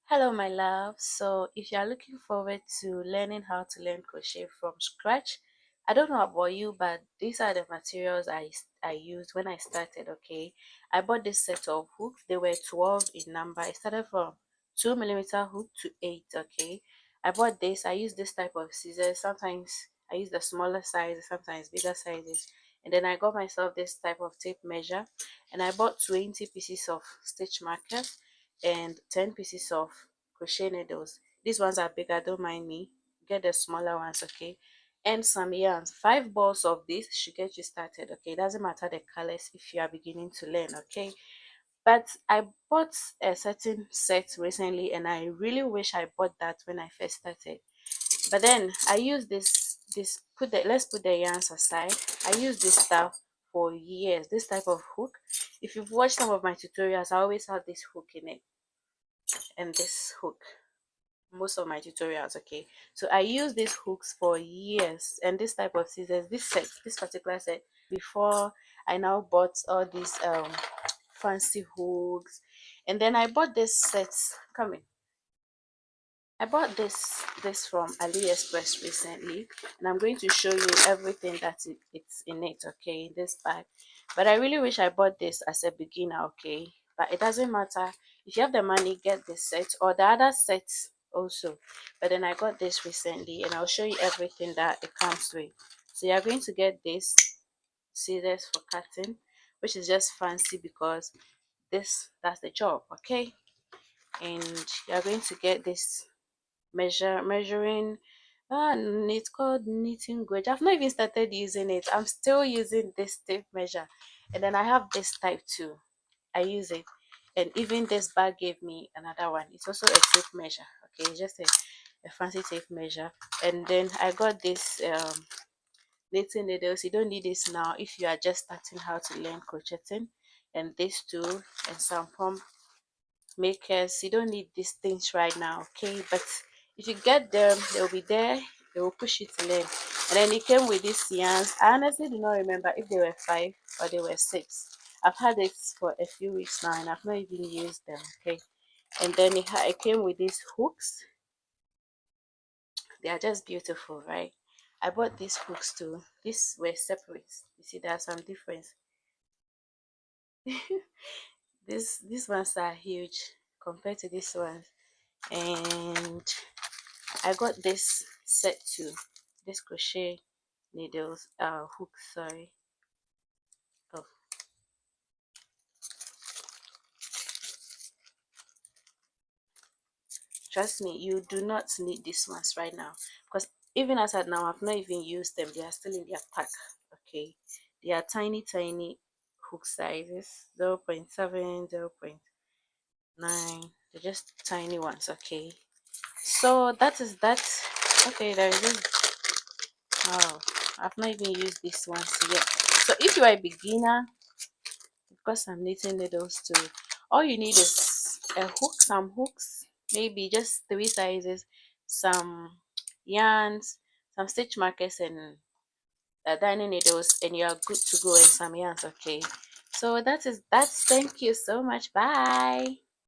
Hello, my love. So, if you are looking forward to learning how to learn crochet from scratch, I don't know about you, but these are the materials I used when I started. Okay, I bought this set of hooks. They were 12 in number. I started from 2 millimeter hook to 8. Okay, I bought this. I use this type of scissors. Sometimes I use the smaller sizes, sometimes bigger sizes. And then I got myself this type of tape measure, and I bought 20 pieces of stitch markers and 10 pieces of crochet needles. These ones are bigger, don't mind me. Get the smaller ones, okay? And some yarns. 5 balls of this should get you started, okay? It doesn't matter the colors if you are beginning to learn, okay? But I bought a certain set recently and I really wish I bought that when I first started. But then I use this put the let's put the yarns aside. I use this stuff for years, this type of hook. If you've watched some of my tutorials, I always have this hook in it and this hook, most of my tutorials. Okay, so I use these hooks for years, and this type of scissors, this particular set, before I now bought all these fancy hooks. And then I bought this set. Come in. I bought this from AliExpress recently, and I'm going to show you everything it's in it, okay, in this bag. But I really wish I bought this as a beginner, okay. But it doesn't matter. If you have the money, get this set or the other sets also. But then I got this recently, and I'll show you everything that it comes with. So you're going to get this scissors for cutting, which is just fancy because this that's the job, okay. And you're going to get this measuring, and it's called knitting gauge. I've not even started using it. I'm still using this tape measure. And then I have this type too. I use it. And even this bag gave me another one. It's also a tape measure. Okay, it's just a fancy tape measure. And then I got this knitting needles. You don't need this now if you are just starting how to learn crocheting. And this too, and some pump makers. You don't need these things right now, okay? But if you get them, they'll be there. They will push you to learn. And then it came with these yarns. I honestly do not remember if they were 5 or they were 6. I've had it for a few weeks now and I've not even used them, okay? And then it came with these hooks. They are just beautiful, right? I bought these hooks too. These were separate. You see, there's some difference. These ones are huge compared to these ones. And I got this set too. This crochet needles, hooks, sorry. Oh, trust me, you do not need these ones right now because even as at now, I've not even used them. They are still in their pack. Okay, they are tiny, tiny hook sizes, 0.7, 0.9. They're just tiny ones. Okay, so that is that. Okay, there is this. Oh, I've not even used these ones yet. So if you are a beginner, I've got some knitting needles too. All you need is a hook, some hooks, maybe just 3 sizes, some yarns, some stitch markers, and darning needles, and you are good to go. And some yarns, okay. So that is that's. Thank you so much. Bye.